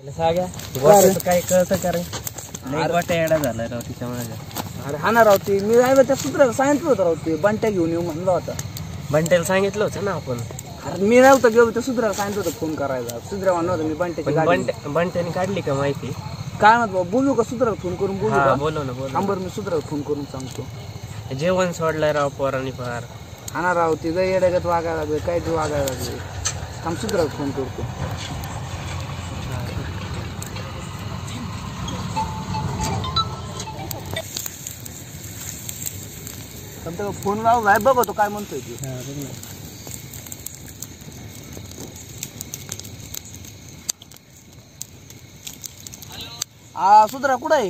साग्या गोट्याचं काय कळतं का रे? नाही गोट्या येडा झाला राव तिच्या माझ्या. अरे हा ना राव ती मी राहिलं त्या सूत्राला सांगितलं होतं राव ते बंट्या घेऊन येऊ म्हणलं होता. बंट्याला सांगितलं होतं ना आपण. अरे मी नव्हतं गेलो त्या सूत्राला सांगितलं होतं फोन करायचा. सूत्रा म्हणलं होतं मी बंट्याची गाडी. बंट्याने काढली का माहिती? काय म्हणत बाबा बोलू का सूत्राला फोन करून बोलू का? बोलव ना बोलव. थांबर मी सूत्राला फोन करून सांगतो. जेवण सोडलंय राव पोरांनी फार. हा ना राव ती लय येड्यागत वागायला लागले काय ते वागायला लागले. थांब सूत्राला फोन करतो. फोन लाव काय बघतो काय म्हणतोय ती. हा सुधरा कुठं आहे?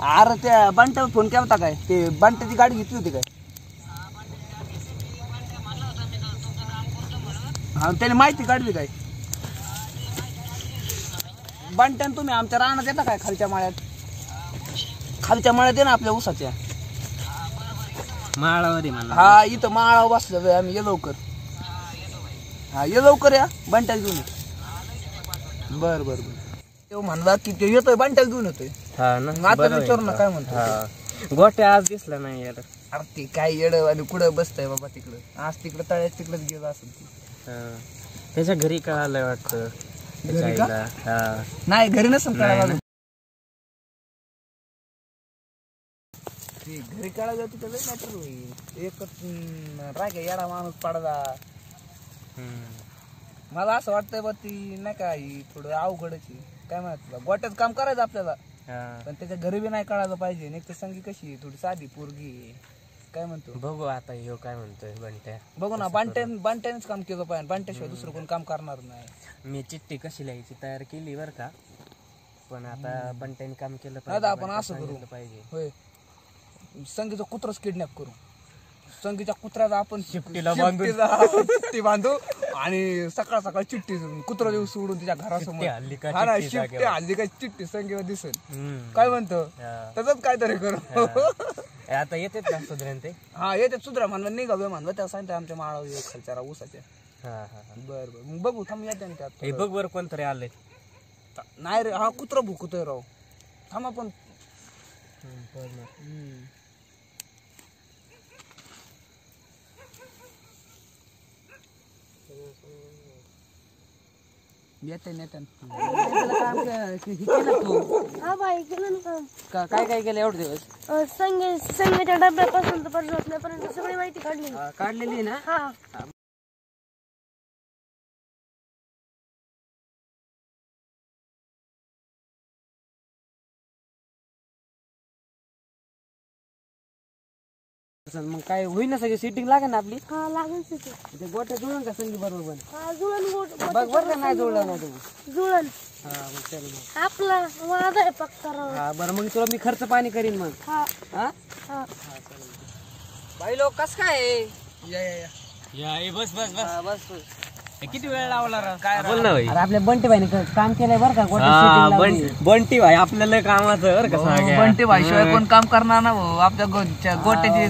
अरे त्या बंट्यावर फोन केला होता काय? ते बंट्याची गाडी घेतली होती काय? हा त्याने माहिती काढली काय? बंट्यान तुम्ही आमच्या रानात येता काय? खालच्या माळ्यात आहे ना आपल्या ऊसाच्या माळावर म्हणा. हा इथं माळावर बसलो आम्ही. ये लवकर. हा ये लवकर या बंट्याला घेऊन ये. बर बर बर. तो म्हणला की ते येतोय बंट्याला घेऊन येतोय. हा ना आता विचारू ना काय म्हणतो. गोट्या आज दिसला नाही यार. अरे ते काय येड आणि कुठं बसतय बाबा तिकडं. आज तिकडं तळ्यात तिकडच गेलं असेल ती. त्याच्या घरी कळालंय वाटतं. नाही घरी नसेल कळालं. घरी काढा तिथं लय मॅटर होईल. एकच राग येडा माणूस पडला. मला असं वाटतंय बा ती नाही का थोडं अवघडच काय म्हणत गोट्यात काम करायचं आपल्याला. पण त्याच्या घरी बी नाही कळायला पाहिजे. नाही तर संगी कशी थोडी साधी पोरगी काय म्हणतो. बघू आता ह्यो काय म्हणतोय बंट्या. बघू ना बंट्यानेच काम केलं पाहिजे. बंट्याशिवाय दुसरं कोण काम करणार नाही. मी चिठ्ठी कशी लिहायची तयार केली बर का. पण आता बंट्याने काम केलं पाहिजे. आपण असं करू पाहिजे. होय संगीचा कुत्राच किडनॅप करू. संगीच्या कुत्र्याला आपण चिठ्ठीला बांधू आणि सकाळ सकाळ चिठ्ठी कुत्रा देऊ सोडून तिच्या घरासमोर. हल्ली काय चिठ्ठी संगीला दिसेल. काय म्हणतो तसंच काहीतरी करू. आता येते का सुधरेन ते? हा येते सुधरा म्हणलं निघावे म्हणलं त्या सांगते आमच्या माळावर खालच्या ऊसाच्या. बर बर मग बघू थांब येते ना त्यात. बघ बरं कोणतरी आलंय. नाही रे हा कुत्रा भुकतोय राव. थांब आपण काय काय केलं एवढे दिवस? संगीच्या डब्यापासून पर्यंत सगळी माहिती काढलेली ना. मग काय होईल ना सगळी सिटिंग लागेल ना आपली. लागेल सिटिंग. गोट्या जुळून का संगी बरोबर? बघ बरं नाही जुळलं ना तुम्ही. जुळण आपला वादा आहे पक्का. बरं मग तुला मी खर्च पाणी करीन मग. बाई लोक कस काय बस बस बस बस. किती वेळ लावला काय बोल ना भाई. आपल्या बंटी भाईने काम केलंय बरं का. बंटी भाई आपल्याला कामाचं बरं का. बंटी भाई शिवाय कोण काम करणार ना भाऊ. आपल्या गोट्याची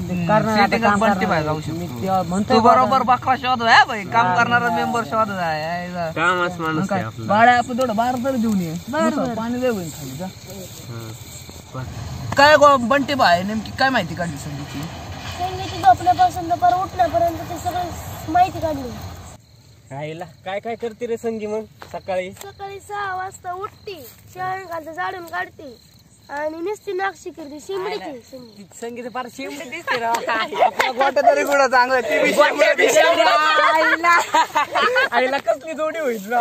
बंटी भाई जाऊ शकतो. म्हणतो बरोबर बकरा शोध आहे भाई. काम करणारा मेंबर शोध आहे. कामच माणूस बाळा आपण थोडं बाहेर तरी देऊन ये. पाणी दे होईल खाली जा. काय बंटी भाई नेमकी काय माहिती काढली संगीची? संगीची झोपण्यापासून उठण्यापर्यंत सगळी माहिती काढली. काय काय करते रे संगी मग? सकाळी 6 वाजता उठती. शेण झाडून काढते आणि नुसती नाक्षी करते. शिंबडीची संगीत फार शिमडी दिसते राव. गोट्या तरी कुठं चांगलं. आईला कसली जोडी होईल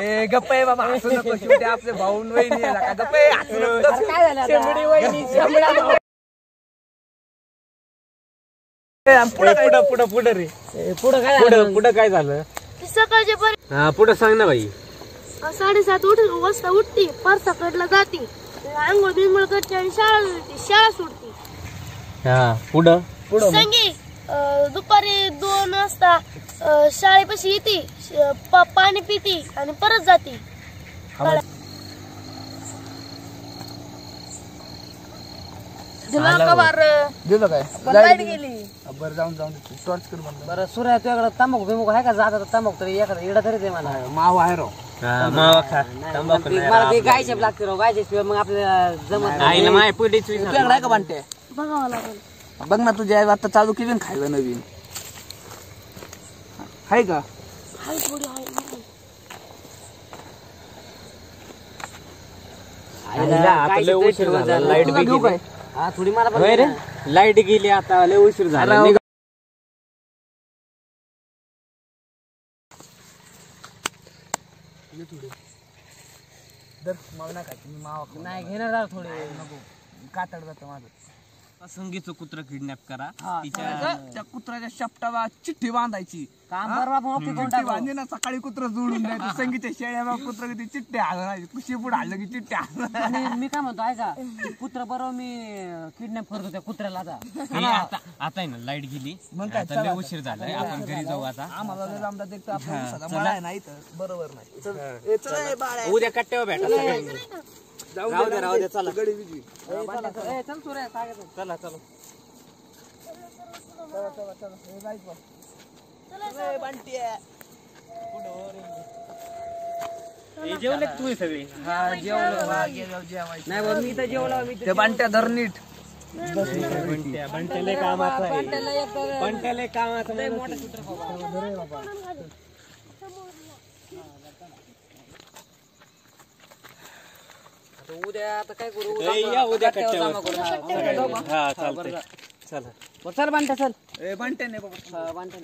ए गप्प आहे बाबा. हसू नको. शेवटी आपले भाऊ वहिनी का गप्प आहे. पुढं रे. पुढं काय झालं? सकाळचे पुढं सांग ना बाई. 7:30 वाजता उठती. परसाकडला जाती. आंघोळ बिंघोळ करते आणि शाळा सोडती. पुढं संगी दुपारी 2 वाजता शाळेपाशी येते. पाणी पिती आणि परत जाती. दिलं काय लाईट गेली. बरं जाऊन टॉर्च कर बंद. बरं सूर्या तुझ्याकडे तंबाखू बिंबाखू आहे का? जाता तंबाखू तरी एखादा इडा तरी दे मला. माव आहे राव. मला ते गायचे लागते राव. गायचे मग आपल्याला जमत नाही. तुझ्याकडे आहे का बांटे? बघावं लागेल. बघ ना तुझ्या आता चालू केली ना खायला नवीन आहे का? हाय थोडी हाय. लाईट घेऊ काय? हा थोडी मला लाईट गेली आता लय उशीर झाला. नाही घेणार थोडे कातड जातं माझं. संगीचं कुत्र किडनॅप करा. त्या कुत्र्याच्या शपटाला चिठ्ठी बांधायची. चिठ्ठी बांधली ना सकाळी कुत्र जोडून द्यायचं. संगीच्या शेळ्या कुत्र किती चिठ्ठी हलवायची. कुशी पुढे हल्लं की चिठ्ठी हलवायची. मी काय म्हणतो ऐका कुत्र बरोबर मी किडनॅप करतो त्या कुत्र्याला. आता आहे ना लाईट गेली मग काय उशीर झालाय. आपण घरी जाऊ आता. आम्हाला नाही बरोबर नाही. उद्या कट्ट्यावर भेटा. राहू दे चला. चल सूर्या चला जेवले तू सगळे? नाही बघ मी तर जेवलो. मी ते बांट्या धर नीट. बंट्याला कामाचं बंट्याला कामाचं मोठा सूत्र उद्या आता काय करू? उद्या चल बांट्या चल. बांट्या नाही बाबा. बांट्या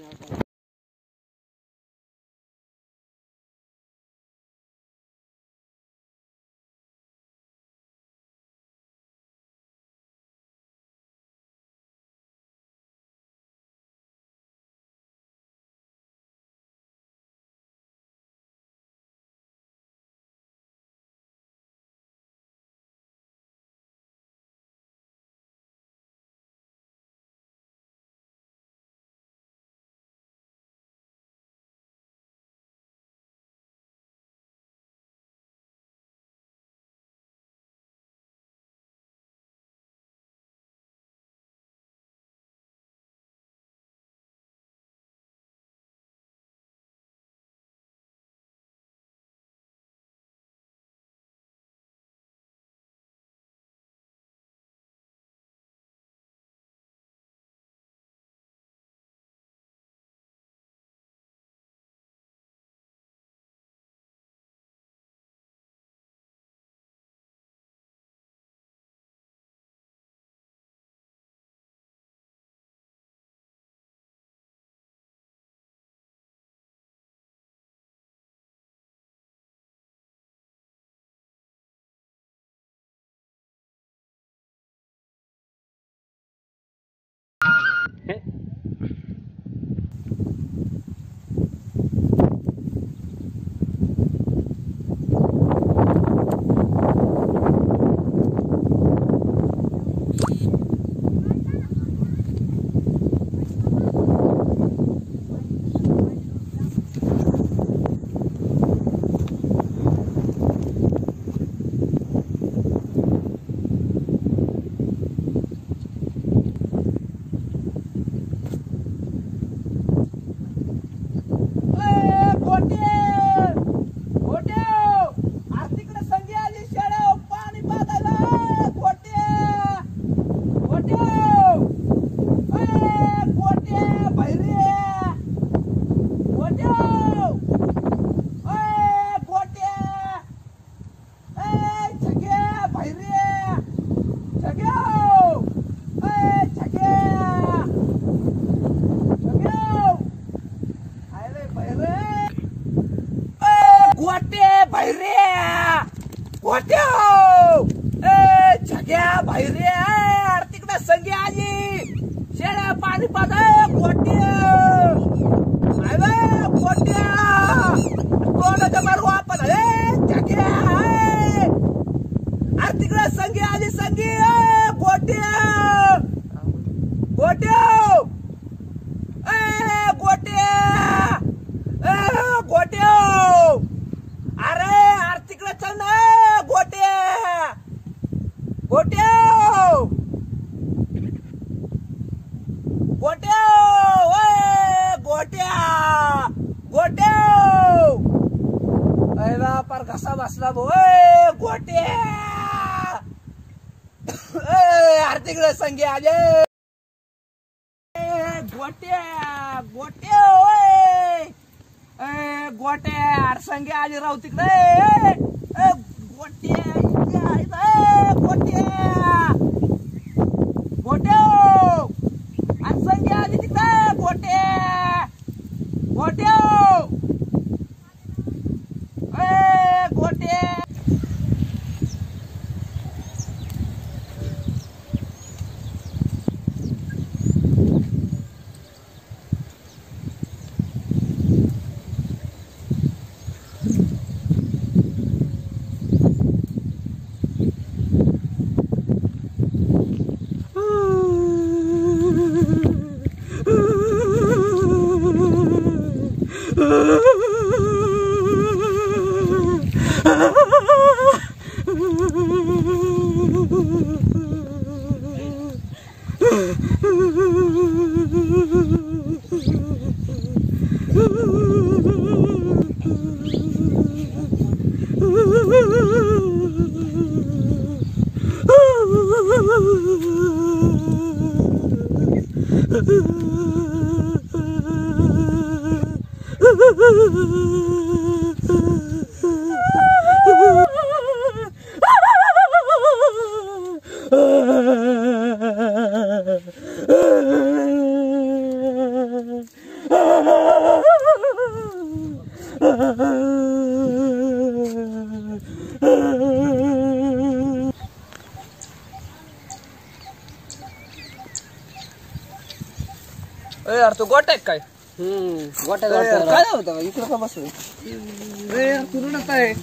गोट्या ओय गोट्या गोट्या अरे पार घसा बसला बोय गोट्या अरे तिकडे संगी आले गोट्या गोट्या ओय गोट्या अरे संगी आले राव तिकडे गोट्या गोट्या गोट्या अरे संगी आली तिकडे गोट्या गोट्या गोट्या यार तू गोट्या काय गोट्या काय होतं इकडं का बस तू रडत आहे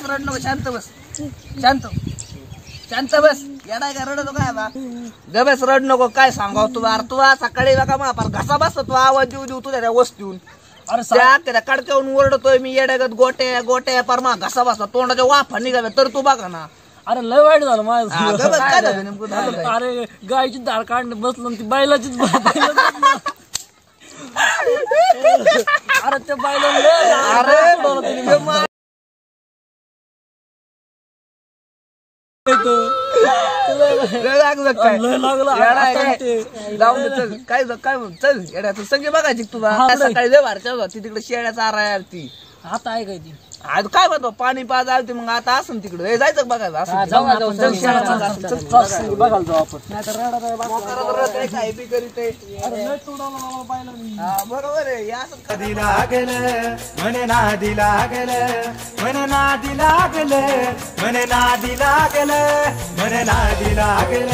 रड नको शांत बस शांत शांत बस येडाय का रडतो काय बा गबेस रड नको काय सांगाव तू अरे तू सकाळी बघा मग घसा बसतो तू आवाज देऊ देऊ तुझ्या वस्तून अरे त्या कडक्यावरून ओरडतोय मी येड्यागत गोट्या गोट्या परमा घसा बसला तोंडाच्या वाफा निघाला तर तू बघा ना अरे लय वाईट झालं माझं काय झालं नेमकं झालं काय? अरे गायची दार काढणं बसलो ती बैलाचीच अरे त्या बैला अरे जाऊन चल काय काय चल येड्या तू संगी बघायची तुला सकाळी लय वारच्या होती तिकडे शेळ्या चारा आरती आता आहे काय ती आज काय म्हणतो पाणी पाज आलती मग आता असं तिकडे जायचं बघायला बघायला जाऊ आपण काय बी करीत बरोबर आहे नादी लागल म्हणे नादी लागल म्हणे नादी लागल म्हणे नादी लागल म्हणे नादी लागल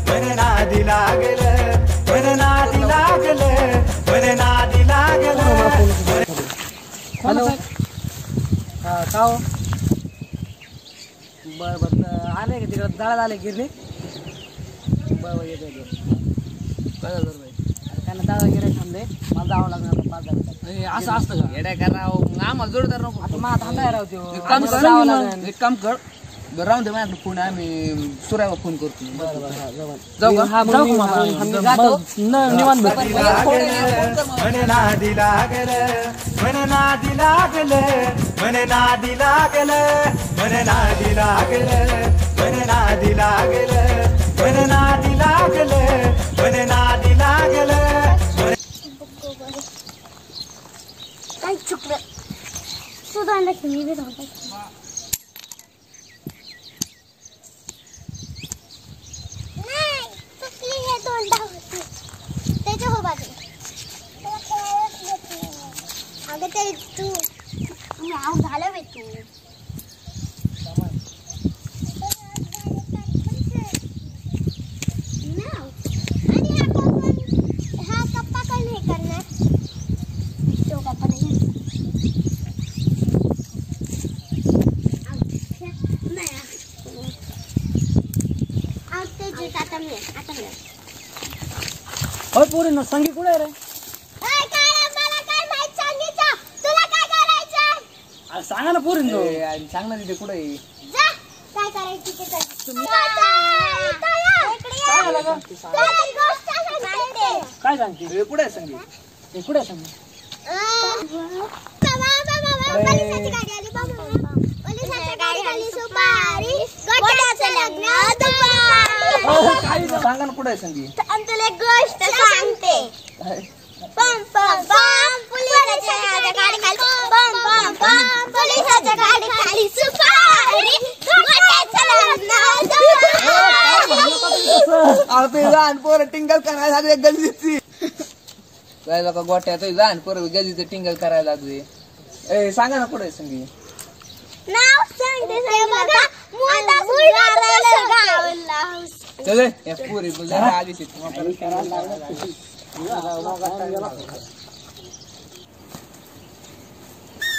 म्हणे नादी लागल म्हणे नादी लागल म्हणे नादी लागल. हॅलो का हो बर बर आले का तिकडं जाळ्यात आले गिरणी बर बर येतो काय झालं भाई त्यांना दादा गिरे थांबले मला जावं लागणार 5 मिनिटात असं असतं का येड्या करा आम्हाला जोडदार नको आता मला थांबाय राव त्यो एक काम कर राहून दे माझ्याकडे फोन आम्ही सुरायला फोन करतो जाऊ निवांत म्हणे नादी लागल म्हणे नादी लागल म्हणे नादी लागल म्हणे नादी लागल म्हणे नादी लागल म्हणे नादी लागल म्हणे नादी लागल. काय चुकलं सुधारलं की मी बी सांगते त्याच्या हो बाजू अगं ते तू नाव झालं बे तू हा कप्पा काय नाही करणार तो कप्पा नाही पोरी ना संगी कुठे रे सांगा ना पोरीन तो सांग ना तिथे कुठे काय करायची ते काय सांगते कुठे सांगते कुठे सांगते सांगा ना कुठे सांगते तुला गोष्ट सांगते पम पम पम पोलिसाच्या गाडी खाली पम पम पम पोलिसाच्या गाडी खाली सुपारी गोट्याचं लग्न ते लहान पोरं टिंगल करायला लागले गल्लीची काय लोक गोट्यात लहान पोरं गल्लीचं टिंगल करायला लागले सांगा ना कुठे सांगी नाव सांगते बघा मोठा सुंदर गावला चले या पुरी आली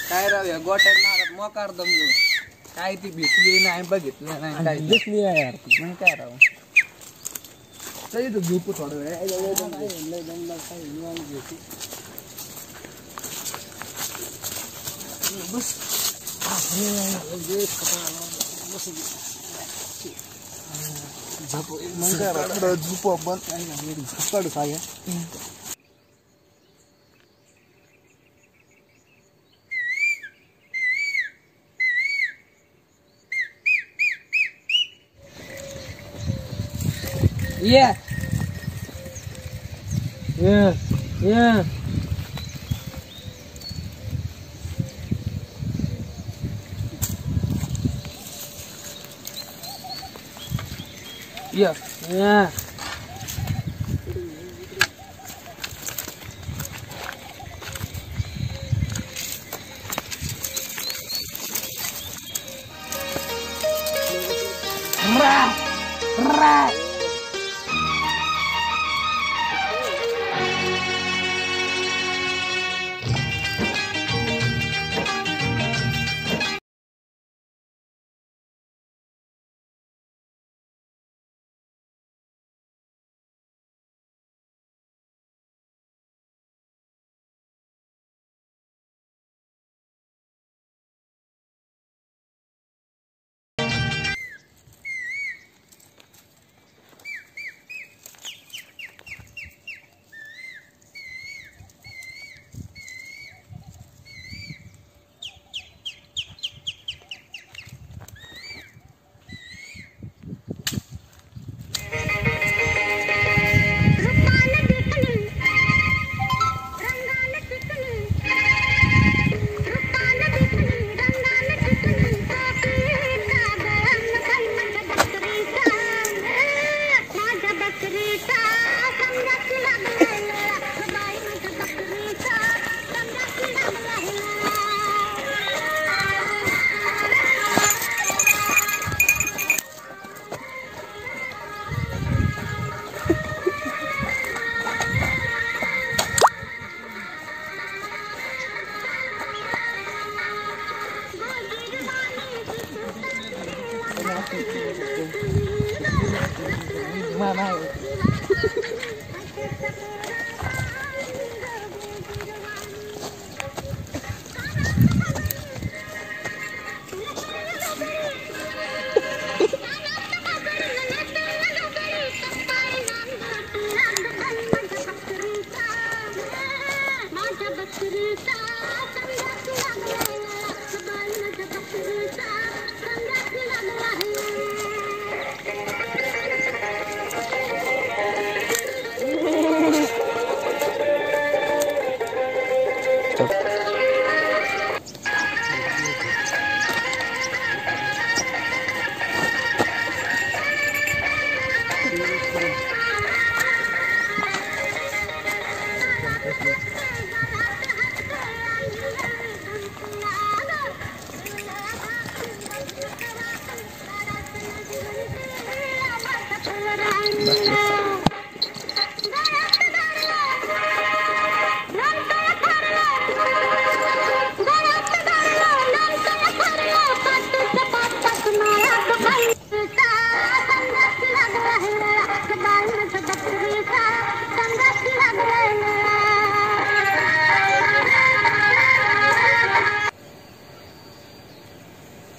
काय राव या गोट्यात नारात मोकार दमलो काय ती भेटली नाही बघितलं नाही काय दिसली नाही यार मग काय राव तरी तो झोपू थोडं वेळ बस झोपू आपण काढू काय Yeah. Yeah. Yeah. Yeah. Yeah.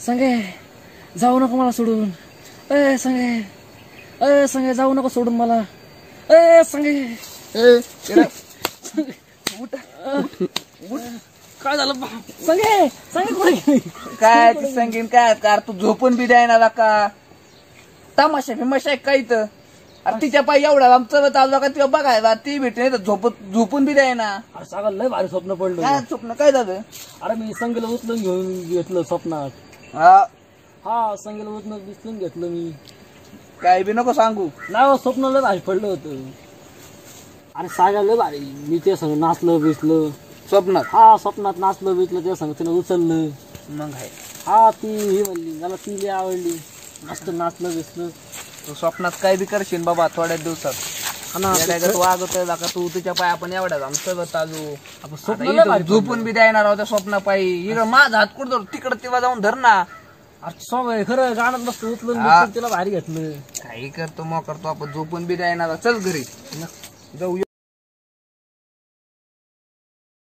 संगे जाऊ नको मला सोडून. ए संगे जाऊ नको सोडून मला. ए संगे काय झालं संगे कुठे काय ती संगीन काय कार तू झोपून बी द्यायना का तमाशा फिमाशा काही तर अरे तिच्या पाय एवढा आमचं चालू का तेव्हा बघायला ती भेटली नाही तर झोपून बी द्यायना. अरे सगळं लय भारी स्वप्न पडलं. काय स्वप्न काय झालं. अरे मी संगीला उचलून घेऊन घेतलं स्वप्नात. हा संगीला उचलून घेतलं मी. काय बी नको सांगू. नाही स्वप्न लय भारी पडलं होतं. अरे सागा लय भारी. मी ते संग नाचलं बिचलं स्वप्नात. हा स्वप्नात नाचलं बिचलं ते संग तिने उचललं. मग आहे हा ती ही म्हणली मला ती लय आवडली. मस्त नाचलं बिचलं. तू स्वप्नात काय बी करशील बाबा थोड्या दिवसात. तू वागतोय का तू तुझ्या पाय आपण एवढ्या जाऊन सगळं चालू आपण झोपून बी द्यायणार आहोत स्वप्न पायी. इकडं माझा हात कुठं तिकडं तेव्हा जाऊन धर ना. अरे खरं गाणं मस्त उचलून तिला भारी घेतलं. काही करतो मग करतो आपण झोपून बी द्यायणार. चल घरी जाऊ.